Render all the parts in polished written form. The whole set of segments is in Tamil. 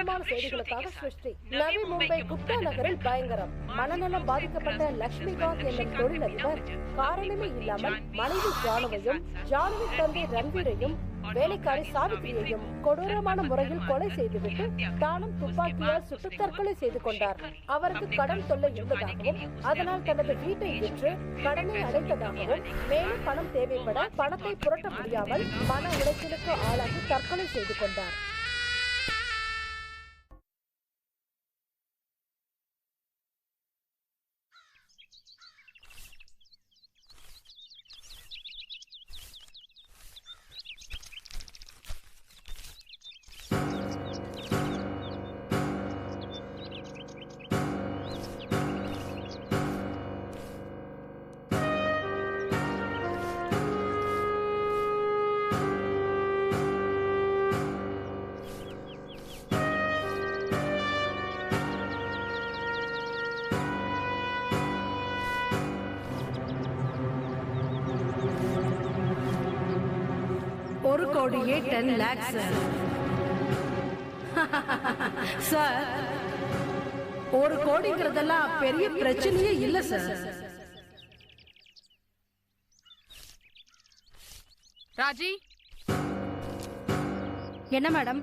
முக்கியமான செய்திகளுக்காக சிருஷ்டி. நவி மும்பை குப்தா நகரில் பயங்கரம். மனநலம் பாதிக்கப்பட்ட லட்சுமிகாந்த் என்னும் தொழிலதிபர் காரணமே இல்லாமல் மனைவி ஜானுவையும் ஜானுவி தந்தை ரன்வீரையும் வேலைக்காரி சாவித்திரியையும் கொடூரமான முறையில் கொலை செய்துவிட்டு தானும் துப்பாக்கியால் சுட்டு தற்கொலை செய்து கொண்டார். அவருக்கு கடன் தொல்லை இருந்ததாகவும் அதனால் தனது வீட்டை விற்று கடனை அடைத்ததாகவும் மேலும் பணம் தேவைப்பட பணத்தை புரட்ட முடியாமல் மன உளைச்சலுக்கு ஆளாகி தற்கொலை செய்து கொண்டார். ஒரு கோடியே 10 lakhs சார். ஒரு கோடிங்கிறதெல்லாம் பெரிய பிரச்சனையே இல்ல சார். ராஜி, என்ன மேடம்?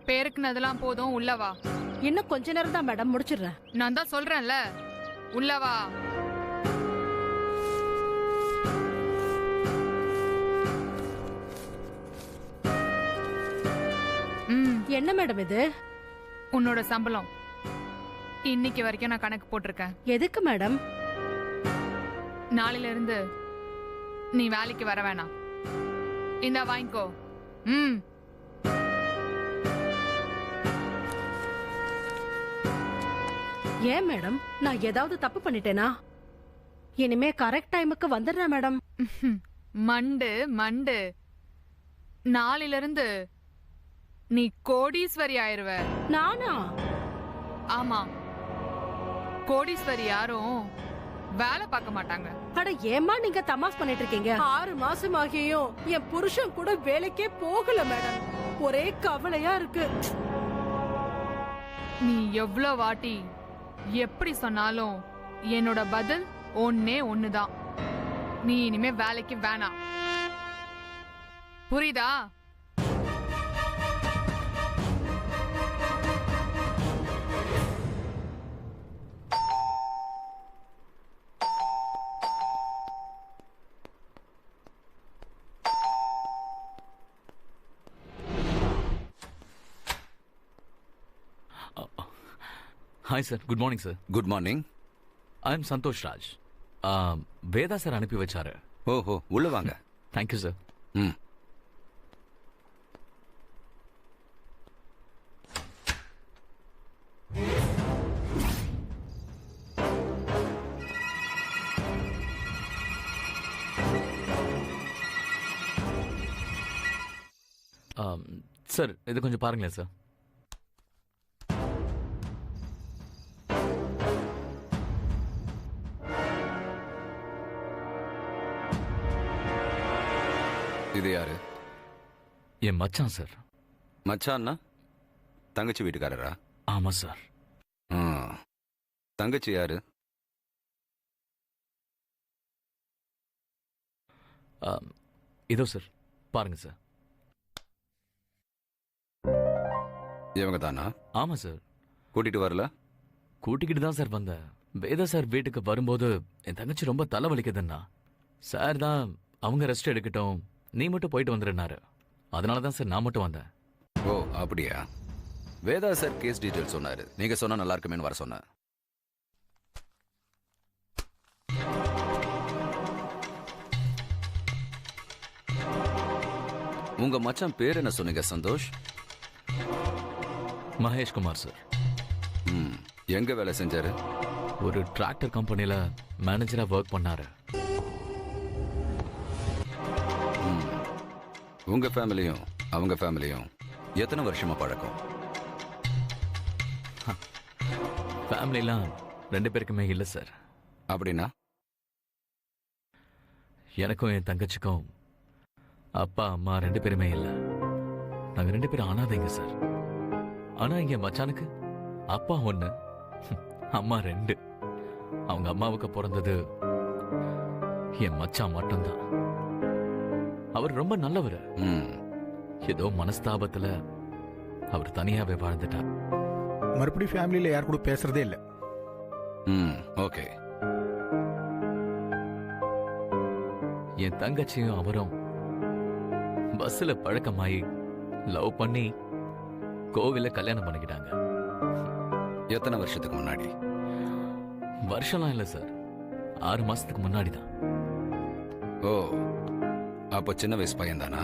பேருக்குனதெல்லாம் போதும், உள்ளவா. இன்னும் கொஞ்ச நேரம் தான் மேடம், முடிச்சிடுறேன். நான் தான் சொல்றேன்ல, உள்ளவா. என்ன மேடம் இது? உன்னோட சம்பளம் இன்னைக்கு வரைக்கும் நான் கணக்கு போட்டிருக்கேன். எதுக்கு மேடம்? நாளையில இருந்து நீ வேலைக்கு வர வேணாம். இந்த வாங்கிக்கோ. ஏன் மேடம், நான் ஏதாவது தப்பு பண்ணிட்டேனா? இனிமே கரெக்ட் டைமுக்கு வந்துடுறேன் மேடம். மண்டு மண்டு, நாளையில இருந்து நீ கோடீஸ்வரி ஆயிருவ. நானா? ஆமா, கோடீஸ்வரி யாரும் வேலை பார்க்க மாட்டாங்க. அட ஏமா நீங்க தமாஸ் பண்ணிட்டு இருக்கீங்க? 6 மாசம் ஆகியும் என் புருஷன் கூட வேலைக்கே போகல மேடம். ஒரே கவலையா இருக்கு. நீ எவ்வளவு வாட்டி எப்படி சொன்னாலும் என்னோட பதில் ஒன்னே ஒண்ணுதான். நீ இனிமே வேலைக்கு வேணாம், புரியுதா? Hi sir, good morning sir. Good morning. I am Santosh Raj. Veda sir அனுப்பி வச்சாரு. ஓஹோ, உள்ள வாங்க. Thank you sir. சார் இது கொஞ்சம் பாருங்களேன் சார். இது யாரு? என் மச்சான் சார். மச்சான்னா தங்கச்சி வீட்டுக்காரரா? ஆமா சார். தங்கச்சி யாரு? இதோ சார் பாருங்க சார். இவங்க தானா? ஆமா சார். கூட்டிட்டு வரல? கூட்டிக்கிட்டு தான் சார் வந்தேன். வேதா சார் வீட்டுக்கு வரும்போது என் தங்கச்சி ரொம்ப தலைவலிக்குதுன்னா சார் தான் அவங்க ரெஸ்ட் எடுக்கட்டும், நீ மட்டும் போயிட்டு வந்துருன்னாரு. அதனால தான் சார் நான் மட்டும் வந்தேன். ஓ அப்படியா? வேதா சார் கேஸ் டீடைல் சொன்னாரு. நீங்க சொன்னா நல்லா இருக்குமேன்னு வர சொன்ன. உங்க மச்சான் பேர் என்ன சொன்னீங்க சந்தோஷ்? மகேஷ் குமார் சார். எங்க வேலை செஞ்சாரு? ஒரு டிராக்டர் கம்பெனில மேனேஜரா ஒர்க் பண்ணாரு. உங்க ஃபேமிலியும் அவங்க ஃபேமிலியும் எத்தனை வருஷமா பழக்கம்? ஃபேமிலிலாம் 2 பேருக்குமே இல்லை சார். அப்படின்னா? எனக்கும் என் தங்கச்சிக்கும் அப்பா அம்மா 2 பேருமே இல்லை. நாங்கள் 2 பேரும் அனாதைங்க சார். ஆனா என் மச்சானுக்கு அப்பா 1, அம்மா 2. அவங்க அம்மாவுக்கு பிறந்தது என் மச்சான் மட்டும்தான். அவர் ரொம்ப நல்லவர். ம் ஏதோ மனஸ்தாபத்துல அவர் தனியாவே வாழ்ந்துட்டார். மறுபடியும் ஃபேமிலியில யார் கூட பேசுறதே இல்ல. ம் ஓகே. என் தங்கச்சியும் அவரும் பஸ்ல பழக்கமாயி லவ் பண்ணி கோவில கல்யாணம் பண்ணிக்கிட்டாங்க. எத்தனை வருஷத்துக்கு முன்னாடி? வருஷம்லாம் இல்ல சார், 6 மாசத்துக்கு முன்னாடி தான். ஓ, அப்போ சின்ன வயசு பையன் தானா?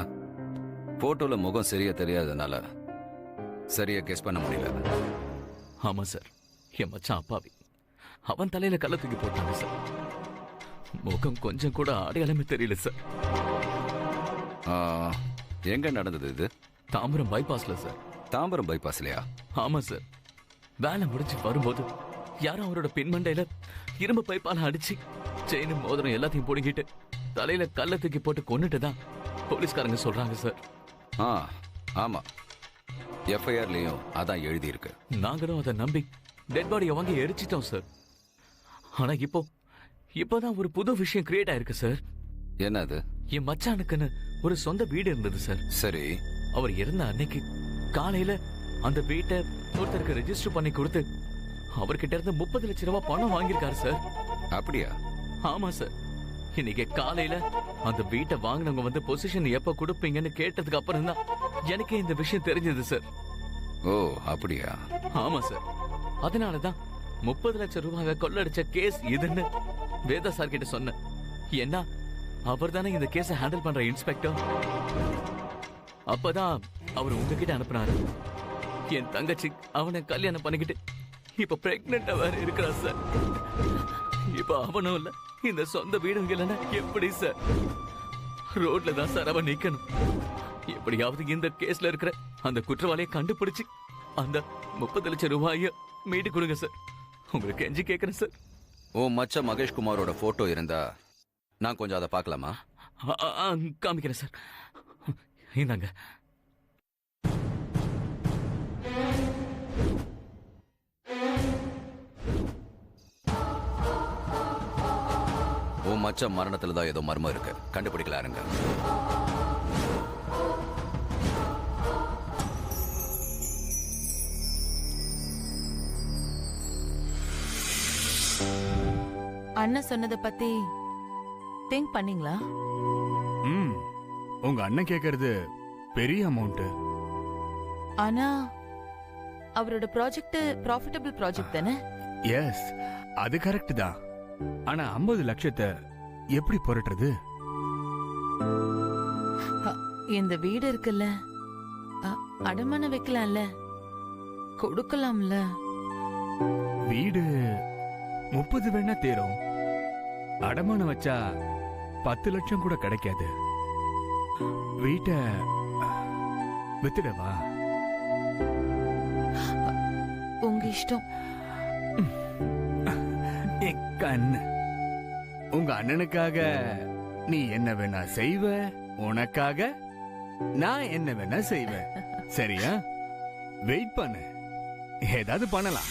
போட்டோல முகம் சரியா தெரியாதனால சரியா கெஸ் பண்ண முடியல. ஆமா சார், என் மச்சான் அப்பாவி. அவன் தலையில கல்ல தூக்கி போட்டாங்க சார். முகம் கொஞ்சம் கூட அடையாளமே தெரியல சார். ஆ, எங்க நடந்தது இது? தாம்பரம் பைபாஸ்ல சார். தாம்பரம் பைபாஸ்லயா? ஆமா சார், வேலை முடிஞ்சு வரும்போது யாரும் அவரோட பின்மண்டையில இரும்பு பைப்பால அடிச்சு செயின் மோதிரம் எல்லாத்தையும் பிடுங்கிட்டு தலையில கல்ல தூக்கி போட்டு கொன்னுட்டு தான் போலீஸ்காரங்க சொல்றாங்க சார். ஆ ஆமா, எஃப்ஐஆர்லயும் அதான் எழுதி இருக்கு. நாங்களும் அதை நம்பி டெட் பாடியை வாங்கி எரிச்சிட்டோம் சார். ஆனா இப்போதான் ஒரு புது விஷயம் கிரியேட் ஆயிருக்கு சார். என்னது? என் மச்சானுக்குன்னு ஒரு சொந்த வீடு இருந்தது சார். சரி, அவர் இறந்த அன்னைக்கு காலையில அந்த வீட்டை ஒருத்தருக்கு ரெஜிஸ்டர் பண்ணி கொடுத்து அவர்கிட்ட இருந்து 30 லட்சம் ரூபாய் பணம் வாங்கியிருக்காரு சார். அப்படியா? ஆமா சார். இன்னைக்கு காலையில அந்த வீட்டை வாங்கினவங்க வந்து பொசிஷன் எப்ப கொடுப்பீங்கன்னு கேட்டதுக்கு அப்புறம் தான் எனக்கே இந்த விஷயம் தெரிஞ்சது சார். ஓ அப்படியா? ஆமா சார். அதனாலதான் 30 லட்சம் ரூபாய் கொள்ளடிச்ச கேஸ் இதுன்னு வேதா சார் கிட்ட சொன்னேன். ஏன்னா அவர் தானே இந்த கேஸை ஹேண்டில் பண்ற இன்ஸ்பெக்டர். அப்பதான் அவர் உங்ககிட்ட அனுப்புனாரு. என் தங்கச்சி அவனை கல்யாணம் பண்ணிக்கிட்டு இப்ப பிரெக்னெண்டா வேற இருக்கிறா சார். இப்ப அவனும் இல்ல, இந்த சொந்த வீடும் இல்லைன்னா எப்படி சார்? ரோட்ல தான் சார் அவன் நிக்கணும். எப்படியாவது இந்த கேஸ்ல இருக்கிற அந்த குற்றவாளியை கண்டுபிடிச்சு அந்த 30 லட்சம் ரூபாய மீட்டு கொடுங்க சார். உங்களுக்கு கெஞ்சி கேட்கிறேன் சார். ஓ மச்ச மகேஷ் குமாரோட போட்டோ இருந்தா நான் கொஞ்சம் அதை பார்க்கலாமா? காமிக்கிறேன் சார். இந்தாங்க. ஓ மச்ச மரணத்துல தான் ஏதோ மர்மம் இருக்கு, கண்டுபிடிக்கலாருங்க. அண்ணன் சொன்னதை பத்தி திங்க் பண்ணீங்களா? உங்க அண்ணன் கேக்குறது பெரிய அமௌண்ட். ஆனா அவரோட ப்ராஜெக்ட் ப்ராஃபிட்டபிள் ப்ராஜெக்ட் தானே? எஸ், அது கரெக்ட் தான். ஆனா 50 லட்சத்தை எப்படி புரட்டுறது? இந்த வீடு இருக்குல்ல, அடமான வைக்கலாம்ல, கொடுக்கலாம்ல. வீடு 30 வேணா தேரும். அடமானம் வச்சா 10 லட்சம் கூட கிடைக்காது. வீட்டை வித்துடவா? உங்க இஷ்டம். கண்ணு, உங்க அண்ணனுக்காக நீ என்ன வேணா செய்வ, உனக்காக நான் என்ன வேணா செய்வேன். சரியா? வெயிட் பண்ணு, ஏதாவது பண்ணலாம்.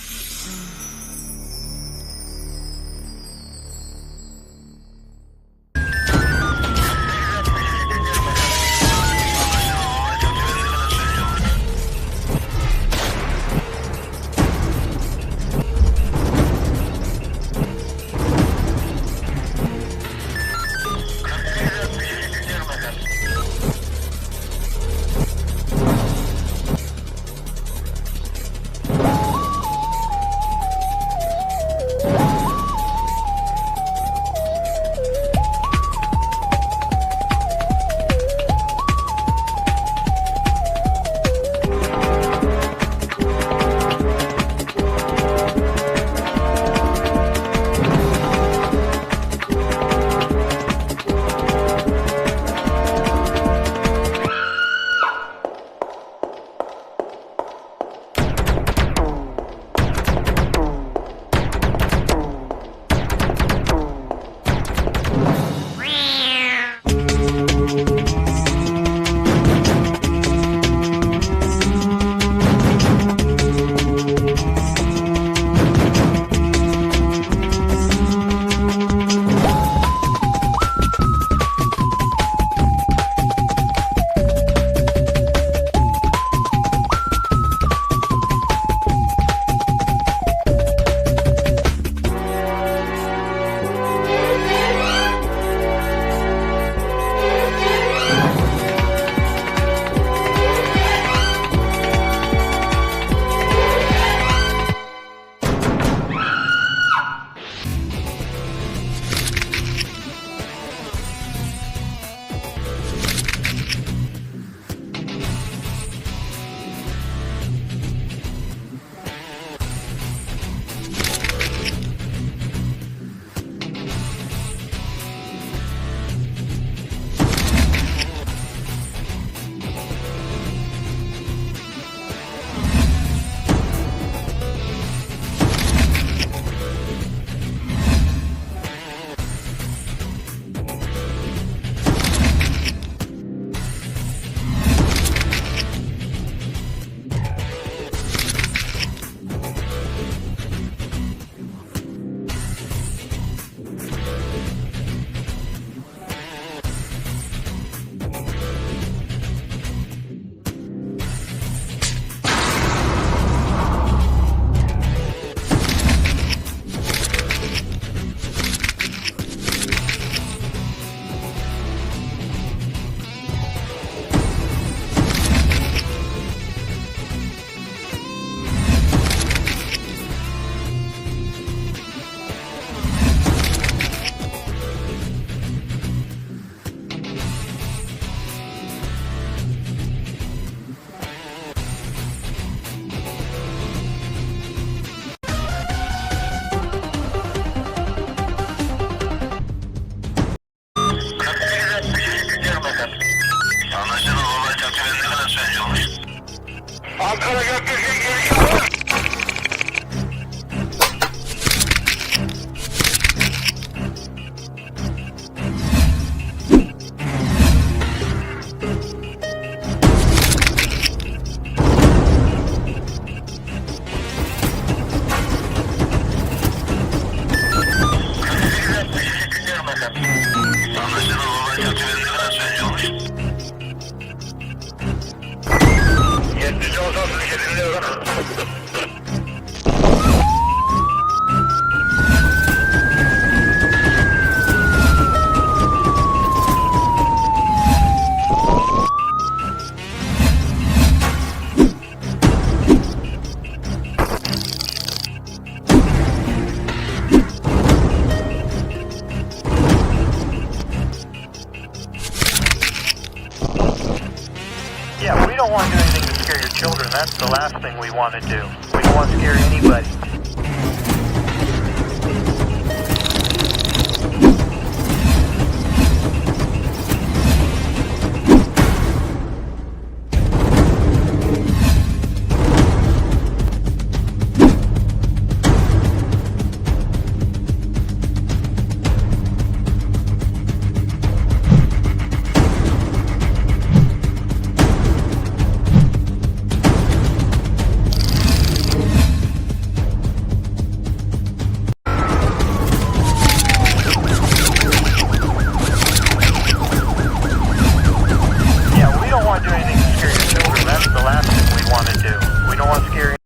Yeah, we don't want to do anything to scare your children. That's the last thing we want to do. We don't want to scare anybody.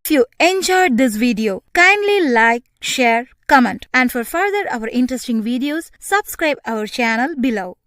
If you enjoyed this video, kindly like, share, comment, and for further our interesting videos, subscribe our channel below.